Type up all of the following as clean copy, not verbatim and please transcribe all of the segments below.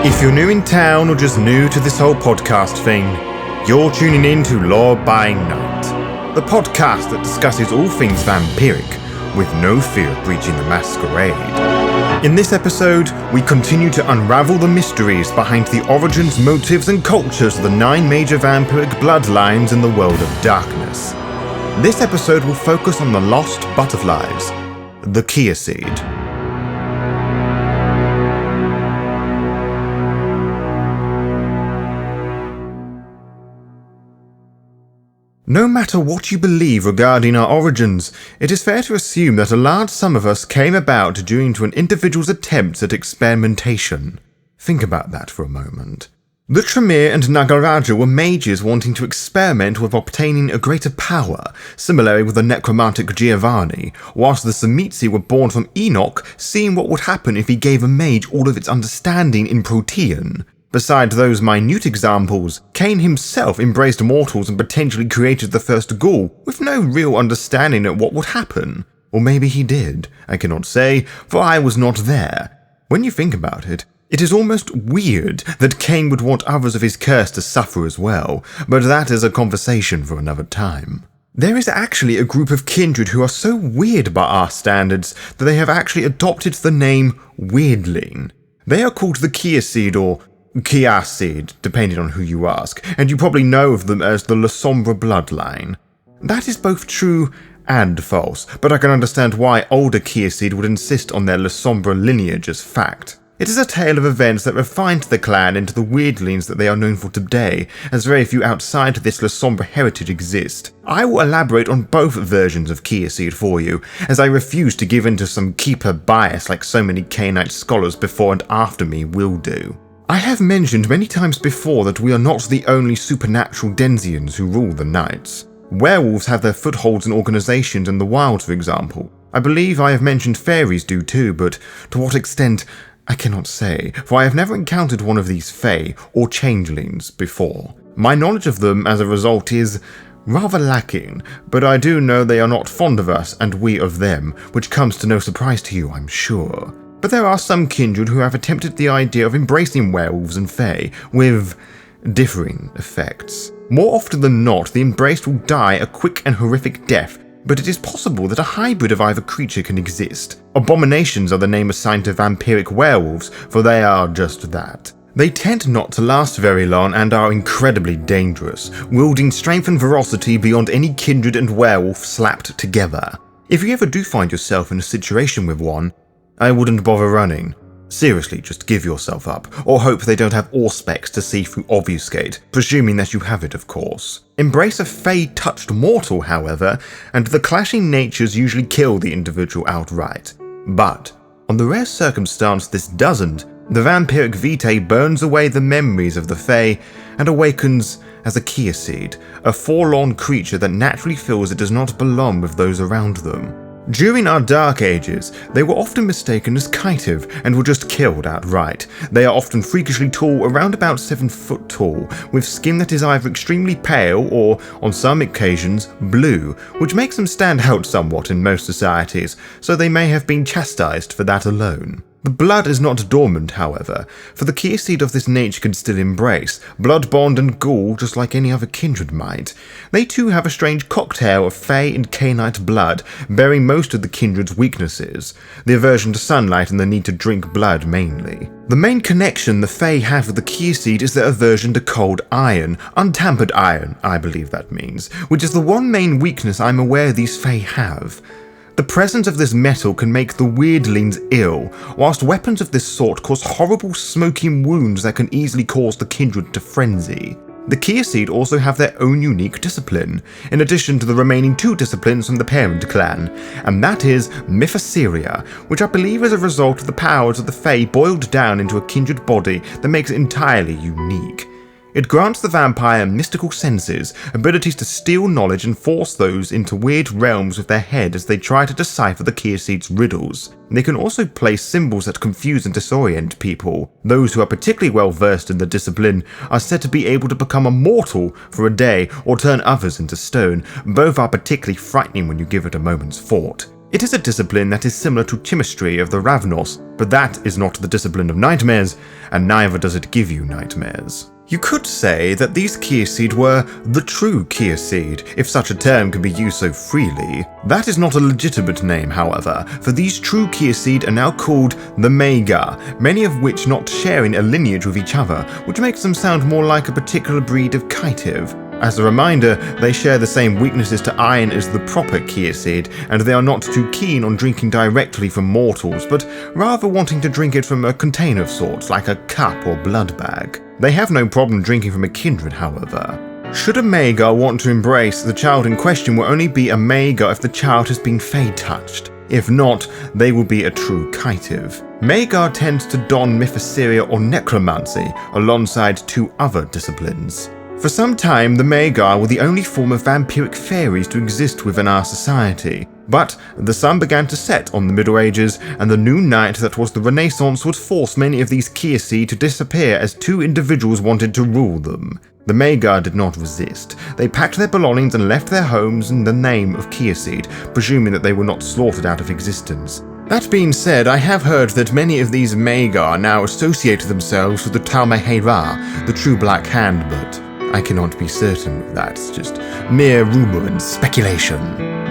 If you're new in town or just new to this whole podcast thing, you're tuning in to Law by Night, the podcast that discusses all things vampiric with no fear of breaching the Masquerade. In this episode, we continue to unravel the mysteries behind the origins, motives, and cultures of the 9 major vampiric bloodlines in the world of darkness. This episode will focus on the lost butterflies, the Kiasyd. No matter what you believe regarding our origins, it is fair to assume that a large sum of us came about due to an individual's attempts at experimentation. Think about that for a moment. The Tremere and Nagaraja were mages wanting to experiment with obtaining a greater power, similarly with the necromantic Giovanni, whilst the Tzimisce were born from Enoch, seeing what would happen if he gave a mage all of its understanding in Protean. Besides those minute examples, Cain himself embraced mortals and potentially created the first ghoul, with no real understanding of what would happen. Or maybe he did, I cannot say, for I was not there. When you think about it, it is almost weird that Cain would want others of his curse to suffer as well, but that is a conversation for another time. There is actually a group of kindred who are so weird by our standards that they have actually adopted the name Weirdling. They are called the Kiasyd or Kiasyd, depending on who you ask, and you probably know of them as the La Sombra bloodline. That is both true and false, but I can understand why older Kiasyd would insist on their La Sombra lineage as fact. It is a tale of events that refined the clan into the weirdlings that they are known for today, as very few outside this La Sombra heritage exist. I will elaborate on both versions of Kiasyd for you, as I refuse to give in to some keeper bias like so many Cainite scholars before and after me will do. I have mentioned many times before that we are not the only supernatural Denzians who rule the nights. Werewolves have their footholds in organizations in the wild, for example. I believe I have mentioned fairies do too, but to what extent, I cannot say, for I have never encountered one of these fae or changelings before. My knowledge of them as a result is rather lacking, but I do know they are not fond of us and we of them, which comes to no surprise to you, I'm sure. But there are some kindred who have attempted the idea of embracing werewolves and fae, with differing effects. More often than not, the embraced will die a quick and horrific death, but it is possible that a hybrid of either creature can exist. Abominations are the name assigned to vampiric werewolves, for they are just that. They tend not to last very long and are incredibly dangerous, wielding strength and ferocity beyond any kindred and werewolf slapped together. If you ever do find yourself in a situation with one, I wouldn't bother running. Seriously, just give yourself up, or hope they don't have Auspex to see through obfuscate, presuming that you have it, of course. Embrace a fae-touched mortal, however, and the clashing natures usually kill the individual outright. But, on the rare circumstance this doesn't, the vampiric vitae burns away the memories of the fae and awakens as a Kiasyd, a forlorn creature that naturally feels it does not belong with those around them. During our Dark Ages, they were often mistaken as Kaitiv and were just killed outright. They are often freakishly tall, around about 7 foot tall, with skin that is either extremely pale or, on some occasions, blue, which makes them stand out somewhat in most societies, so they may have been chastised for that alone. The blood is not dormant, however, for the Kiasyd of this nature can still embrace blood bond and ghoul just like any other kindred might. They too have a strange cocktail of fae and Cainite blood, bearing most of the kindred's weaknesses, the aversion to sunlight and the need to drink blood mainly. The main connection the fae have with the Kiasyd is their aversion to cold iron, untampered iron, I believe that means, which is the one main weakness I'm aware these fae have. The presence of this metal can make the weirdlings ill, whilst weapons of this sort cause horrible smoking wounds that can easily cause the kindred to frenzy. The Kiasyd also have their own unique discipline, in addition to the remaining 2 disciplines from the parent clan, and that is Mythoseria, which I believe is a result of the powers of the fae boiled down into a kindred body that makes it entirely unique. It grants the vampire mystical senses, abilities to steal knowledge and force those into weird realms with their head as they try to decipher the Kiasyd's riddles. They can also place symbols that confuse and disorient people. Those who are particularly well versed in the discipline are said to be able to become immortal for a day or turn others into stone. Both are particularly frightening when you give it a moment's thought. It is a discipline that is similar to chemistry of the Ravnos, but that is not the discipline of nightmares, and neither does it give you nightmares. You could say that these Kiasyd were the true Kiasyd, if such a term can be used so freely. That is not a legitimate name, however, for these true Kiasyd are now called the Magar, many of which not sharing a lineage with each other, which makes them sound more like a particular breed of Kitiv. As a reminder, they share the same weaknesses to iron as the proper Kiasyd, and they are not too keen on drinking directly from mortals, but rather wanting to drink it from a container of sorts, like a cup or blood bag. They have no problem drinking from a kindred, however. Should a Magar want to embrace the child in question, will only be a Magar if the child has been Fey-touched. If not, they will be a true Kitiv. Magar tends to don mythosyria or necromancy alongside two other disciplines. For some time, the Magar were the only form of vampiric fairies to exist within our society, but the sun began to set on the Middle Ages, and the new night that was the Renaissance would force many of these Kiasyd to disappear as two individuals wanted to rule them. The Magar did not resist. They packed their belongings and left their homes in the name of Kiasyd, presuming that they were not slaughtered out of existence. That being said, I have heard that many of these Magar now associate themselves with the Talmahera, the true Black Hand, but I cannot be certain of that. It's just mere rumor and speculation.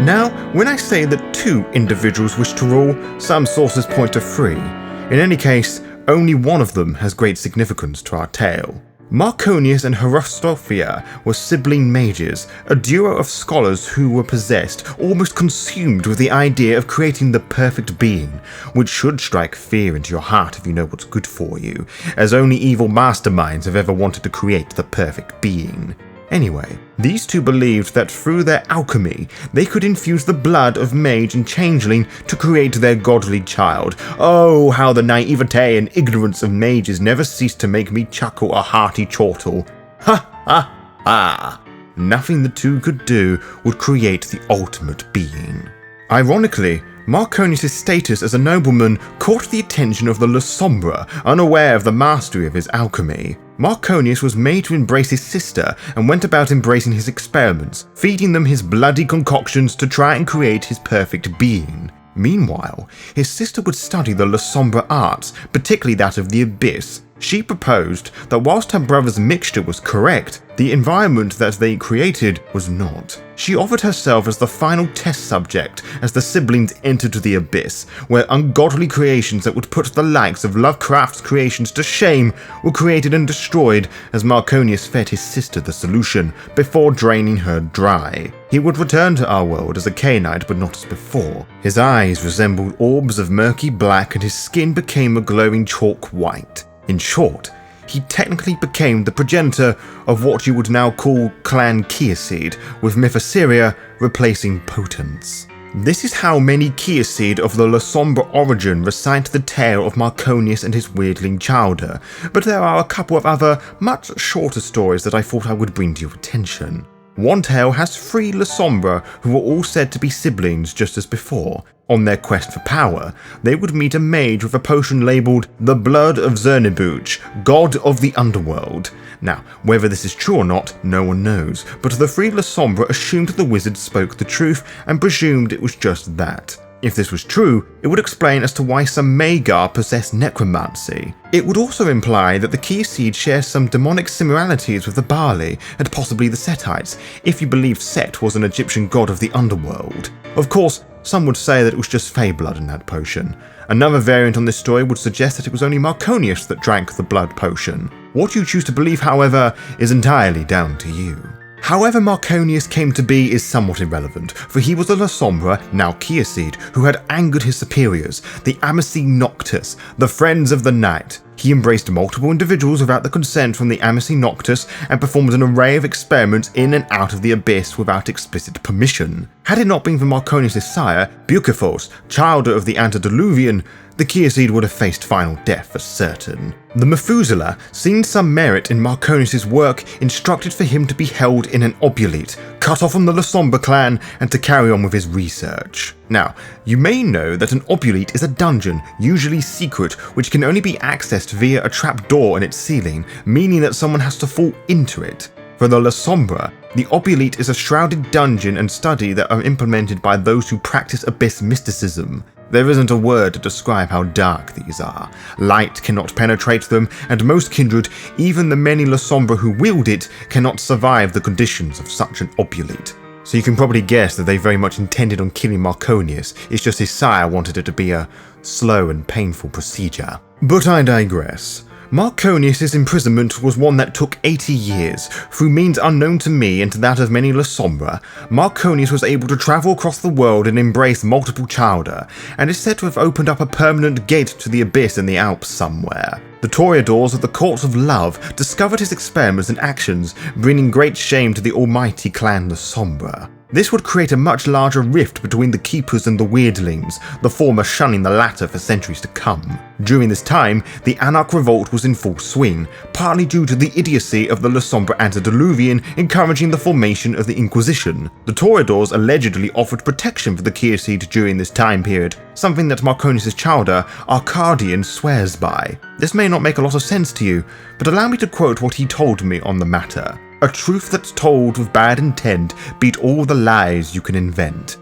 Now, when I say that two individuals wish to rule, some sources point to three. In any case, only one of them has great significance to our tale. Marconius and Herostophia were sibling mages, a duo of scholars who were possessed, almost consumed with the idea of creating the perfect being, which should strike fear into your heart if you know what's good for you, as only evil masterminds have ever wanted to create the perfect being. Anyway, these two believed that through their alchemy, they could infuse the blood of mage and changeling to create their godly child. Oh, how the naivete and ignorance of mages never ceased to make me chuckle a hearty chortle. Ha ha ha! Nothing the two could do would create the ultimate being. Ironically, Marconius' status as a nobleman caught the attention of the La Sombra, unaware of the mastery of his alchemy. Marconius was made to embrace his sister and went about embracing his experiments, feeding them his bloody concoctions to try and create his perfect being. Meanwhile, his sister would study the La Sombra arts, particularly that of the Abyss. She proposed that whilst her brother's mixture was correct, the environment that they created was not. She offered herself as the final test subject as the siblings entered the Abyss, where ungodly creations that would put the likes of Lovecraft's creations to shame were created and destroyed as Marconius fed his sister the solution before draining her dry. He would return to our world as a Cainite, but not as before. His eyes resembled orbs of murky black and his skin became a glowing chalk white. In short, he technically became the progenitor of what you would now call Clan Kiasyd, with mythosyria replacing potence. This is how many Kiasyd of the La Sombra origin recite the tale of Marconius and his weirdling chowder, but there are a couple of other, much shorter stories that I thought I would bring to your attention. One tale has three La Sombra who were all said to be siblings just as before. On their quest for power, they would meet a mage with a potion labelled the Blood of Zernibuch, God of the Underworld. Now, whether this is true or not, no one knows, but the three La Sombra assumed the wizard spoke the truth and presumed it was just that. If this was true, it would explain as to why some Magar possess necromancy. It would also imply that the Kiasyd share some demonic similarities with the Bali and possibly the Setites, if you believe Set was an Egyptian god of the underworld. Of course, some would say that it was just Fey blood in that potion. Another variant on this story would suggest that it was only Marconius that drank the blood potion. What you choose to believe, however, is entirely down to you. However Marconius came to be is somewhat irrelevant, for he was a La Sombra, now Kiasyd, who had angered his superiors, the Amici Noctis, the Friends of the Night. He embraced multiple individuals without the consent from the Amici Noctis and performed an array of experiments in and out of the Abyss without explicit permission. Had it not been for Marconius' sire, Bucephus, childer of the Antediluvian, the Kiasyd would have faced final death for certain. The Methuselah, seeing some merit in Marconius' work, instructed for him to be held in an obulete, cut off from the La Sombra clan, and to carry on with his research. Now, you may know that an obulete is a dungeon, usually secret, which can only be accessed via a trapdoor in its ceiling, meaning that someone has to fall into it. For the La Sombra, The Obulete is a shrouded dungeon and study that are implemented by those who practice abyss mysticism. There isn't a word to describe how dark these are. Light cannot penetrate them, and most kindred, even the many La Sombra who wield it, cannot survive the conditions of such an Obulete. So you can probably guess that they very much intended on killing Marconius, it's just his sire wanted it to be a slow and painful procedure. But I digress. Marconius' imprisonment was one that took 80 years. Through means unknown to me and to that of many La Sombra, Marconius was able to travel across the world and embrace multiple chowder, and is said to have opened up a permanent gate to the abyss in the Alps somewhere. The Toreadors of the Courts of Love discovered his experiments and actions, bringing great shame to the almighty clan La Sombra. This would create a much larger rift between the Keepers and the Weirdlings, the former shunning the latter for centuries to come. During this time, the Anarch Revolt was in full swing, partly due to the idiocy of the La Sombra Antediluvian encouraging the formation of the Inquisition. The Toreadors allegedly offered protection for the Kiasyd during this time period, something that Marconius' chowder, Arcadian, swears by. This may not make a lot of sense to you, but allow me to quote what he told me on the matter. "A truth that's told with bad intent beat all the lies you can invent."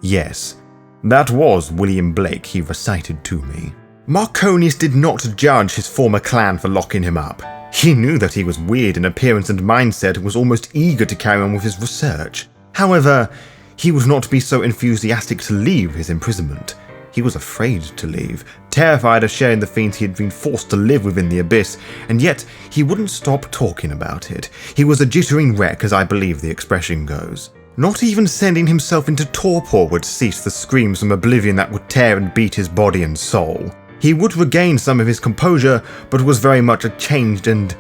Yes, that was William Blake he recited to me. Marconius did not judge his former clan for locking him up. He knew that he was weird in appearance and mindset and was almost eager to carry on with his research. However, he would not be so enthusiastic to leave his imprisonment. He was afraid to leave, terrified of sharing the things he had been forced to live within the abyss, and yet he wouldn't stop talking about it. He was a jittering wreck, as I believe the expression goes. Not even sending himself into torpor would cease the screams from oblivion that would tear and beat his body and soul. He would regain some of his composure, but was very much a changed and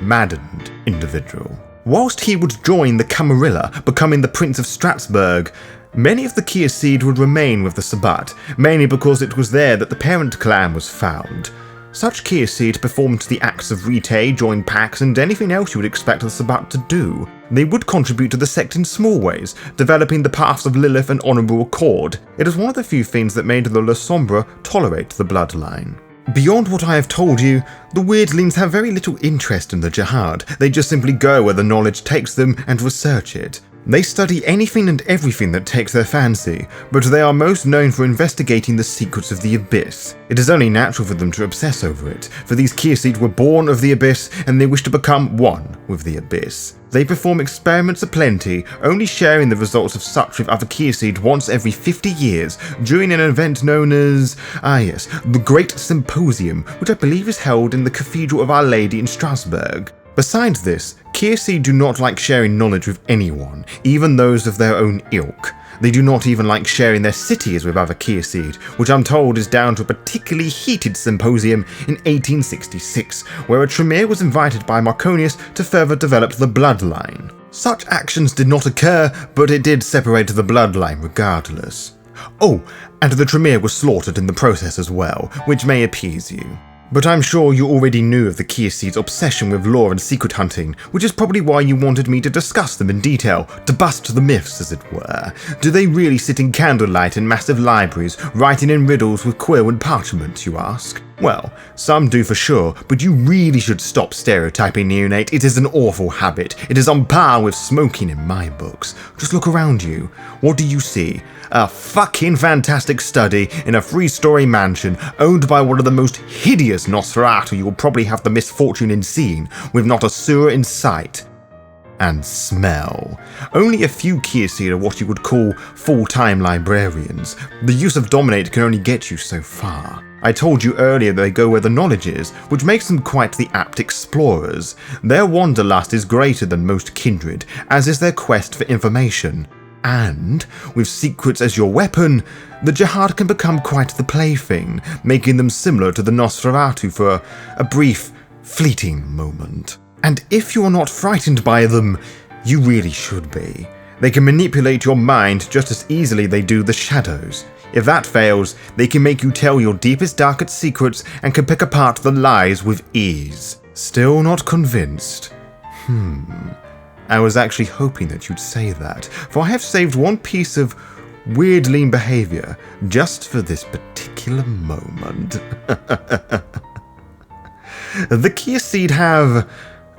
maddened individual. Whilst he would join the Camarilla, becoming the Prince of Strasbourg, many of the Kiasyd would remain with the Sabbat, mainly because it was there that the parent clan was found. Such Kiasyd performed the acts of Rite, joined packs, and anything else you would expect the Sabbat to do. They would contribute to the sect in small ways, developing the paths of Lilith and honourable accord. It is one of the few things that made the La Sombra tolerate the bloodline. Beyond what I have told you, the Weirdlings have very little interest in the Jihad. They just simply go where the knowledge takes them and research it. They study anything and everything that takes their fancy, but they are most known for investigating the secrets of the Abyss. It is only natural for them to obsess over it, for these Kiasyd were born of the Abyss and they wish to become one with the Abyss. They perform experiments aplenty, only sharing the results of such with other Kiasyd once every 50 years during an event known as, the Great Symposium, which I believe is held in the Cathedral of Our Lady in Strasbourg. Besides this, Kiasyd do not like sharing knowledge with anyone, even those of their own ilk. They do not even like sharing their cities with other Kiasyd, which I'm told is down to a particularly heated symposium in 1866, where a Tremere was invited by Marconius to further develop the bloodline. Such actions did not occur, but it did separate the bloodline regardless. Oh, and the Tremere was slaughtered in the process as well, which may appease you. But I'm sure you already knew of the Kiasyd's obsession with lore and secret hunting, which is probably why you wanted me to discuss them in detail, to bust the myths as it were. Do they really sit in candlelight in massive libraries, writing in riddles with quill and parchment, you ask? Well, some do for sure, but you really should stop stereotyping neonate. It is an awful habit. It is on par with smoking in my books. Just look around you. What do you see? A fucking fantastic study in a 3-story mansion owned by one of the most hideous Nosferatu you will probably have the misfortune in seeing, with not a sewer in sight. And smell. Only a few Kiasyd are what you would call full-time librarians. The use of Dominate can only get you so far. I told you earlier they go where the knowledge is, which makes them quite the apt explorers. Their wanderlust is greater than most kindred, as is their quest for information. And, with secrets as your weapon, the Jihad can become quite the plaything, making them similar to the Nosferatu for a brief, fleeting moment. And if you're not frightened by them, you really should be. They can manipulate your mind just as easily they do the shadows. If that fails, they can make you tell your deepest, darkest secrets and can pick apart the lies with ease. Still not convinced? I was actually hoping that you'd say that, for I have saved one piece of weirdling behavior just for this particular moment. The Kiasyd have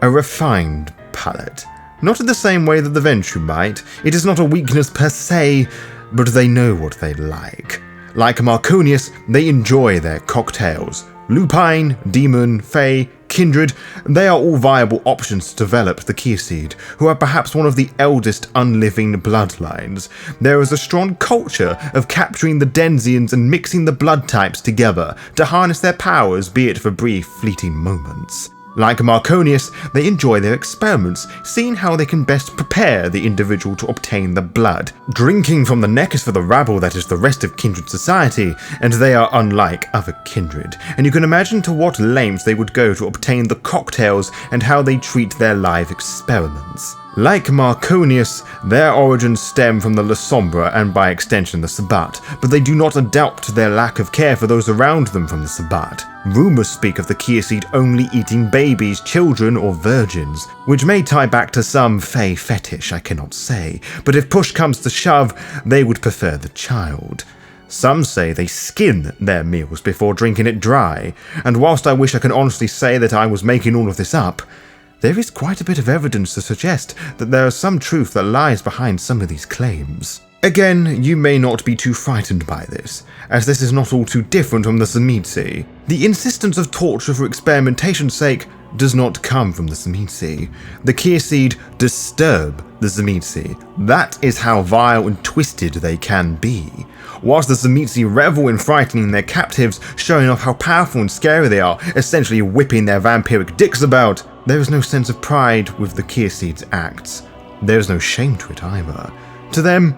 a refined palate. Not in the same way that the Ventrue might. It is not a weakness per se, but they know what they like. Like Marconius, they enjoy their cocktails. Lupine, Demon, Fae, Kindred, they are all viable options to develop the Kiasyd, who are perhaps one of the eldest unliving bloodlines. There is a strong culture of capturing the Denzians and mixing the blood types together to harness their powers, be it for brief, fleeting moments. Like Marconius, they enjoy their experiments, seeing how they can best prepare the individual to obtain the blood. Drinking from the neck is for the rabble that is the rest of Kindred society, and they are unlike other Kindred, and you can imagine to what lengths they would go to obtain the cocktails and how they treat their live experiments. Like Marconius, their origins stem from the La Sombra and by extension the Sabbat, but they do not adopt their lack of care for those around them from the Sabbat. Rumors speak of the Kiasyd only eating babies, children, or virgins, which may tie back to some Fae fetish, I cannot say, but if push comes to shove, they would prefer the child. Some say they skin their meals before drinking it dry, and whilst I wish I can honestly say that I was making all of this up, there is quite a bit of evidence to suggest that there is some truth that lies behind some of these claims. Again, you may not be too frightened by this, as this is not all too different from the Tzimisce. The insistence of torture for experimentation's sake does not come from the Tzimisce. The Kiasyd disturb the Tzimisce. That is how vile and twisted they can be. Whilst the Tzimisce revel in frightening their captives, showing off how powerful and scary they are, essentially whipping their vampiric dicks about, there is no sense of pride with the Kiasyd's acts. There is no shame to it either. To them,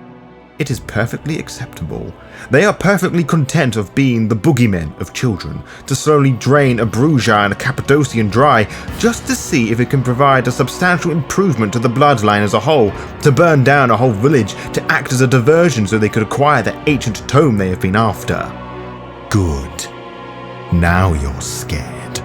it is perfectly acceptable. They are perfectly content of being the boogeymen of children, to slowly drain a Bruja and a Cappadocian dry, just to see if it can provide a substantial improvement to the bloodline as a whole, to burn down a whole village, to act as a diversion so they could acquire the ancient tome they have been after. Good. Now you're scared.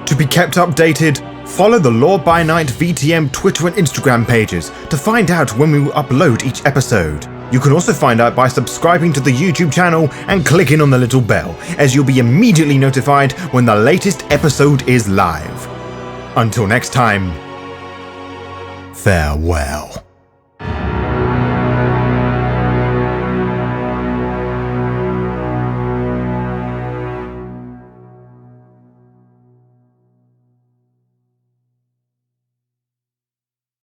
To be kept updated, follow the Law by Night VTM Twitter and Instagram pages to find out when we will upload each episode. You can also find out by subscribing to the YouTube channel and clicking on the little bell, as you'll be immediately notified when the latest episode is live. Until next time, farewell.